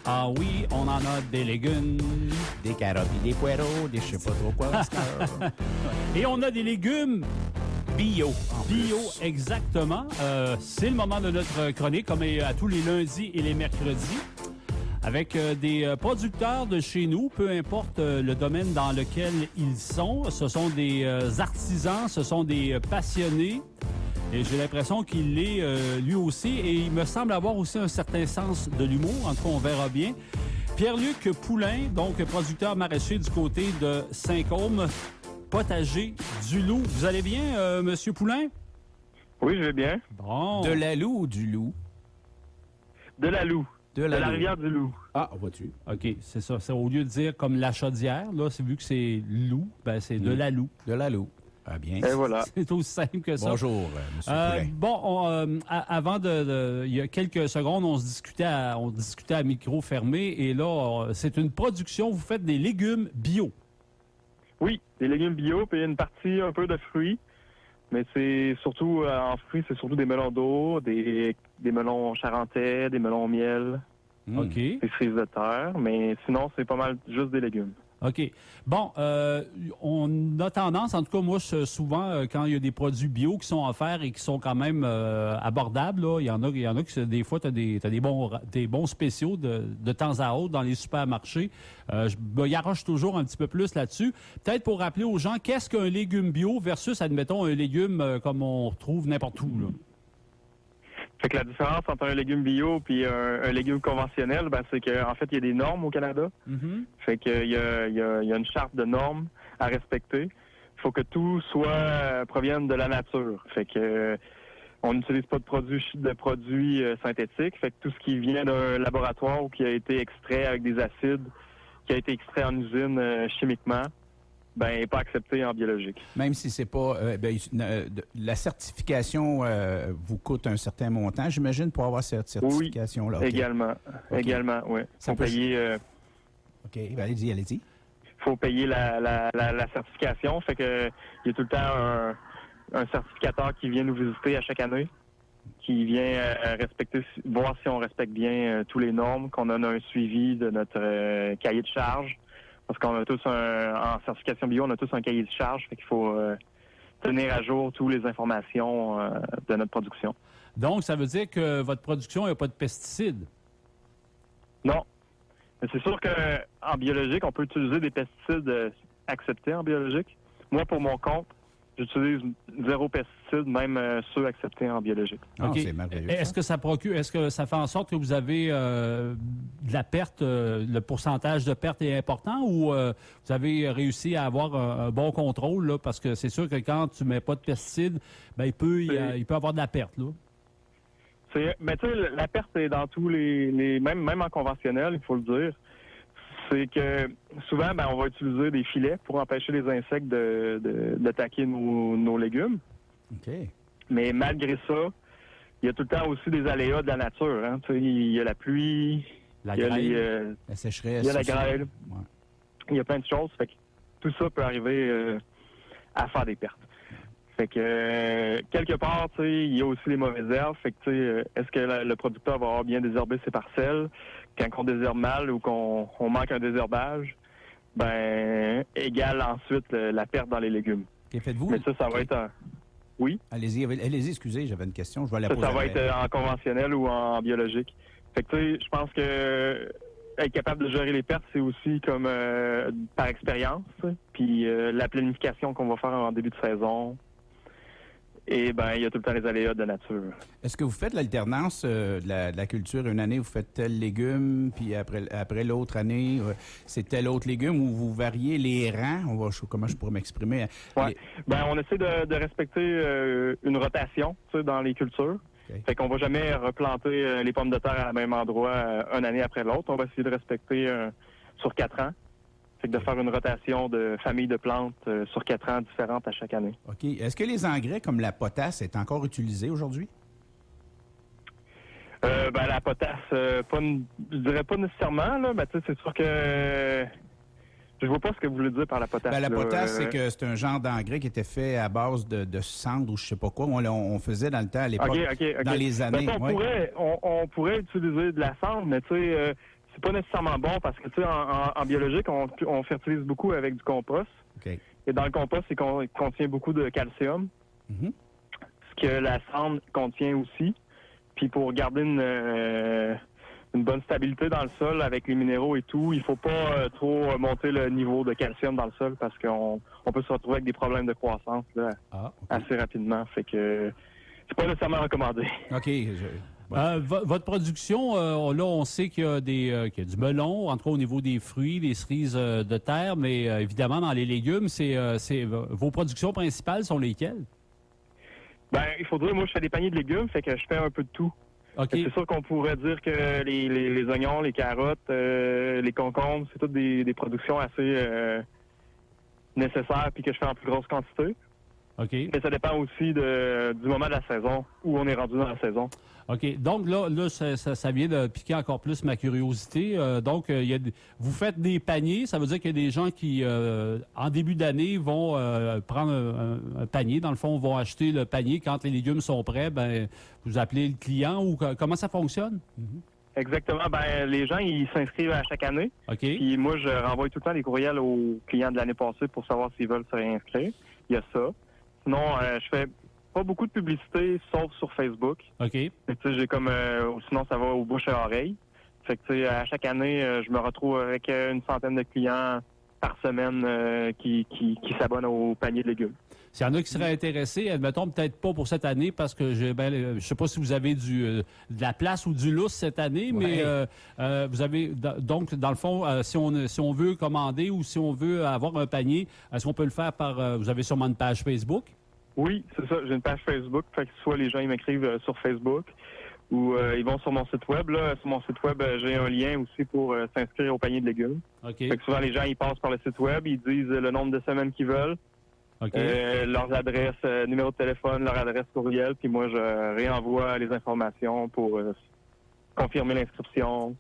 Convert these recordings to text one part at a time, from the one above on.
Ah oui, on en a des légumes. Des carottes et des poireaux, des je sais pas trop quoi. Et on a des légumes bio. Bio, plus. exactement. C'est le moment de notre chronique, comme à tous les lundis et les mercredis, avec des producteurs de chez nous, peu importe le domaine dans lequel ils sont. Ce sont des artisans, ce sont des passionnés. Et j'ai l'impression qu'il l'est lui aussi. Et il me semble avoir aussi un certain sens de l'humour. En tout cas, on verra bien. Pierre-Luc Poulain, donc producteur maraîcher du côté de Saint-Côme, potager du Loup. Vous allez bien, Monsieur Poulain? Oui, je vais bien. Bon. De la Loue ou du loup? De la Loup. De De la la Loue. rivière du Loup. Ah, vois-tu? OK, c'est ça. C'est au lieu de dire comme la chaudière, là, c'est vu que c'est loup, ben c'est de la Loue. De la Loue. Ah, bien. Et voilà. C'est aussi simple que ça. Bonjour, Monsieur Poulain. Bon, avant il y a quelques secondes, on discutait à micro fermé et là, c'est une production. Vous faites des légumes bio. Oui, des légumes bio, puis une partie un peu de fruits. Mais c'est surtout, en fruits, c'est surtout des melons d'eau, des melons charentais, des melons au miel, OK. des cerises de terre. Mais sinon, c'est pas mal juste des légumes. OK. Bon, on a tendance, en tout cas, moi, souvent, quand il y a des produits bio qui sont offerts et qui sont quand même abordables, là, il y en a qui, des fois, t'as des bons spéciaux de temps à autre dans les supermarchés. Je me garoche toujours un petit peu plus là-dessus. Peut-être pour rappeler aux gens, qu'est-ce qu'un légume bio versus, admettons, un légume comme on retrouve n'importe où, là? Fait que la différence entre un légume bio puis un légume conventionnel, ben, c'est qu'en fait, il y a des normes au Canada. Mm-hmm. Fait qu'il y a une charte de normes à respecter. Il faut que tout provienne de la nature. Fait que on n'utilise pas de produits synthétiques. Fait que tout ce qui vient d'un laboratoire ou qui a été extrait avec des acides, qui a été extrait en usine chimiquement, ben n'est pas accepté en biologique. Même si c'est pas... la certification vous coûte un certain montant, j'imagine, pour avoir cette certification-là. Oui, OK. également. OK. Également, oui. Ça Faut peut- payer... OK, ben, allez-y. faut payer la certification. Fait que il y a tout le temps un certificateur qui vient nous visiter à chaque année, qui vient respecter, voir si on respecte bien tous les normes, qu'on a un suivi de notre cahier de charge. Parce qu'on a tous en certification bio, on a tous un cahier de charge, fait qu'il faut tenir à jour toutes les informations de notre production. Donc, ça veut dire que votre production n'a pas de pesticides. Non. Mais c'est sûr que en biologique, on peut utiliser des pesticides acceptés en biologique. Moi, pour mon compte, j'utilise 0 pesticides, même ceux acceptés en biologique. Ah, OK. c'est merveilleux. Est-ce que ça fait en sorte que vous avez de la perte, le pourcentage de perte est important ou vous avez réussi à avoir un bon contrôle, là, parce que c'est sûr que quand tu mets pas de pesticides, ben il peut avoir de la perte, là. Mais tu sais, la perte est dans tous les même en conventionnel, il faut le dire. C'est que souvent, ben, on va utiliser des filets pour empêcher les insectes d'attaquer nos légumes. OK. Mais malgré ça, il y a tout le temps aussi des aléas de la nature. Hein. Tu sais, il y a la pluie, La il y a grêle. La sécheresse. il y a la aussi. grêle. Ouais. Il y a plein de choses. Fait que tout ça peut arriver à faire des pertes. Fait que quelque part, tu sais, il y a aussi les mauvaises herbes. Fait que tu sais, est-ce que le producteur va avoir bien désherbé ses parcelles? Quand on désherbe mal ou qu'on manque un désherbage, ben égale ensuite la perte dans les légumes. OK, faites-vous... Mais ça va être oui. Allez-y, excusez, j'avais une question. Je vais la poser. Ça va après. être en conventionnel ou en biologique. Fait que tu sais, je pense que être capable de gérer les pertes, c'est aussi comme par expérience. Puis la planification qu'on va faire en début de saison. Et ben, il y a tout le temps les aléas de nature. Est-ce que vous faites l'alternance de la culture? Une année, vous faites tel légume, puis après l'autre année, c'est tel autre légume, ou vous variez les rangs? Comment je pourrais m'exprimer? Ouais. Ben, on essaie de respecter une rotation, tu sais, dans les cultures. Okay. Fait qu'on va jamais replanter les pommes de terre à même endroit une année après l'autre. On va essayer de respecter sur 4 ans. Fait que de faire une rotation de familles de plantes sur 4 ans différentes à chaque année. OK. Est-ce que les engrais comme la potasse est encore utilisé aujourd'hui? Ben la potasse, je dirais pas nécessairement, là. Ben, tu sais, c'est sûr que je vois pas ce que vous voulez dire par la potasse. Ben, la là. potasse, c'est que c'est un genre d'engrais qui était fait à base de cendre ou je sais pas quoi. On faisait dans le temps à l'époque, OK. dans les années. Ben, on pourrait utiliser de la cendre, mais tu sais, c'est pas nécessairement bon parce que, tu sais, en biologique, on fertilise beaucoup avec du compost. OK. Et dans le compost, il contient beaucoup de calcium, Mhm. ce que la cendre contient aussi. Puis pour garder une bonne stabilité dans le sol avec les minéraux et tout, il faut pas trop monter le niveau de calcium dans le sol parce qu'on peut se retrouver avec des problèmes de croissance là, Ah, OK. assez rapidement. Fait que c'est pas nécessairement recommandé. OK. Votre production, là, on sait qu'il y a qu'il y a du melon, entre autres au niveau des fruits, des cerises de terre, mais évidemment, dans les légumes, vos productions principales sont lesquelles? Ben, il faudrait, moi, je fais des paniers de légumes, fait que je fais un peu de tout. OK. C'est sûr qu'on pourrait dire que les oignons, les carottes, les concombres, c'est toutes des productions assez nécessaires puis que je fais en plus grosse quantité. OK. Mais ça dépend aussi du moment de la saison, où on est rendu dans la saison. OK. Donc, là ça vient de piquer encore plus ma curiosité. Vous faites des paniers. Ça veut dire qu'il y a des gens qui, en début d'année, vont prendre un panier. Dans le fond, vont acheter le panier. Quand les légumes sont prêts, ben, vous appelez le client ou comment ça fonctionne? Exactement. Ben, les gens, ils s'inscrivent à chaque année. OK. Puis moi, je renvoie tout le temps des courriels aux clients de l'année passée pour savoir s'ils veulent se réinscrire. Il y a ça. Sinon, je fais pas beaucoup de publicité, sauf sur Facebook. OK. Tu sais, j'ai comme... sinon, ça va au bouche à oreille. Fait que, tu sais, à chaque année, je me retrouve avec une centaine de clients par semaine qui s'abonnent au panier de légumes. S'il y en a qui seraient intéressés, admettons, peut-être pas pour cette année, parce que je sais pas si vous avez de la place ou du lousse cette année, mais vous avez... Donc, dans le fond, si on veut commander ou si on veut avoir un panier, est-ce qu'on peut le faire par... vous avez sûrement une page Facebook? Oui, c'est ça. J'ai une page Facebook. Fait que soit les gens ils m'écrivent sur Facebook ou ils vont sur mon site web. Là. Sur mon site web, j'ai un lien aussi pour s'inscrire au panier de légumes. OK. Fait que souvent, les gens ils passent par le site web, ils disent le nombre de semaines qu'ils veulent, OK. leurs adresses, numéro de téléphone, leur adresse courriel, puis moi, je réenvoie les informations pour confirmer l'inscription,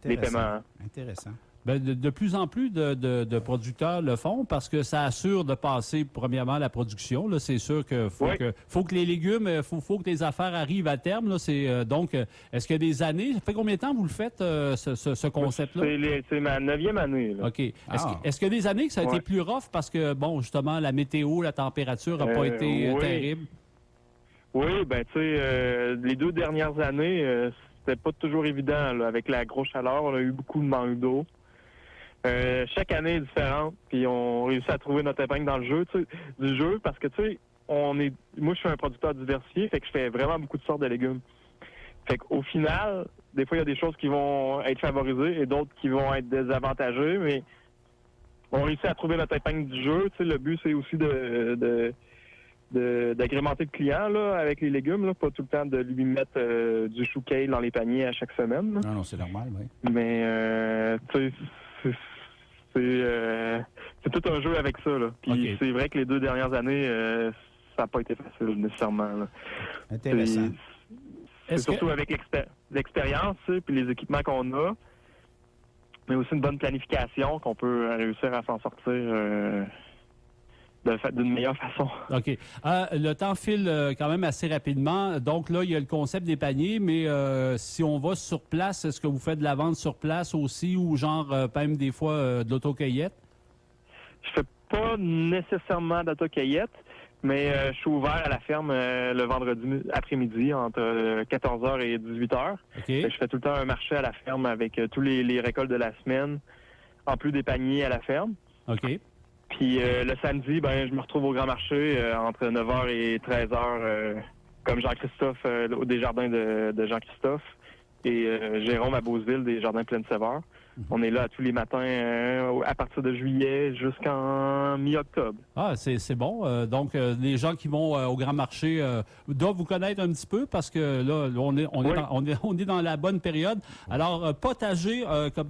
les paiements. Intéressant. Ben, de plus en plus de producteurs le font parce que ça assure de passer, premièrement, la production. Là, c'est sûr que faut que les légumes, faut que les affaires arrivent à terme. Là, donc, est-ce qu'il y a des années... Ça fait combien de temps vous le faites, ce concept-là? C'est ma 9e année. Là. OK. Est-ce qu'il y a des années que ça a été plus rough parce que, bon, justement, la météo, la température n'a pas été terrible? Oui, ben tu sais, les 2 dernières années, c'était pas toujours évident. Là, avec la grosse chaleur, on a eu beaucoup de manque d'eau. Chaque année est différente, puis on réussit à trouver notre épingle dans le jeu, du jeu, parce que tu sais, moi je suis un producteur diversifié, fait que je fais vraiment beaucoup de sortes de légumes. Fait qu'au final, des fois il y a des choses qui vont être favorisées et d'autres qui vont être désavantagées, mais on réussit à trouver notre épingle du jeu. Tu sais, le but c'est aussi d'agrémenter le client là, avec les légumes, là, pas tout le temps de lui mettre du chou kale dans les paniers à chaque semaine. Là. Non, c'est normal, oui. Mais tu sais, c'est tout un jeu avec ça. Là. Puis c'est vrai que les 2 dernières années, ça n'a pas été facile nécessairement. Là. Intéressant. C'est surtout avec l'expérience puis les équipements qu'on a, mais aussi une bonne planification qu'on peut réussir à s'en sortir d'une meilleure façon. OK. Le temps file quand même assez rapidement. Donc là, il y a le concept des paniers, mais si on va sur place, est-ce que vous faites de la vente sur place aussi ou genre même des fois de l'autocueillette? Je fais pas nécessairement d'autocueillette, mais je suis ouvert à la ferme le vendredi après-midi entre 14h et 18h. Okay. Je fais tout le temps un marché à la ferme avec tous les récoltes de la semaine, en plus des paniers à la ferme. OK. Puis le samedi, je me retrouve au Grand Marché entre 9h et 13h, comme Jean-Christophe des jardins de Jean-Christophe et Jérôme à Beauceville des jardins Plaine-Sévère. On est là tous les matins à partir de juillet jusqu'en mi-octobre. Ah, c'est bon. Donc, les gens qui vont au Grand Marché doivent vous connaître un petit peu parce que là, on est dans la bonne période. Alors, potager,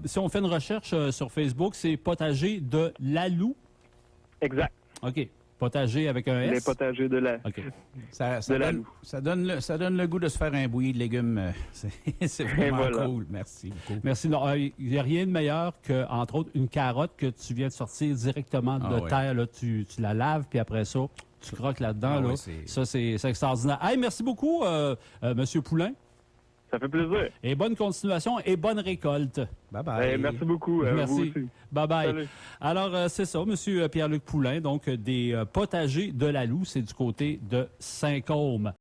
si on fait une recherche sur Facebook, c'est potager de Lalou. Exact. OK. Potager avec un S. Les potagers de la. OK. Ça donne le goût de se faire un bouilli de légumes. C'est vraiment cool. Merci beaucoup. Merci. Il n'y a rien de meilleur que, entre autres, une carotte que tu viens de sortir directement de terre. Là, tu la laves, puis après ça, tu croques là-dedans. Ça, c'est extraordinaire. Hey, merci beaucoup, M. Poulain. Ça fait plaisir. Et bonne continuation et bonne récolte. Bye-bye. Merci beaucoup. Vous Merci. aussi. Bye-bye. Salut. Alors, c'est ça, M. Pierre-Luc Poulain, donc des potagers de la Loue, c'est du côté de Saint-Côme.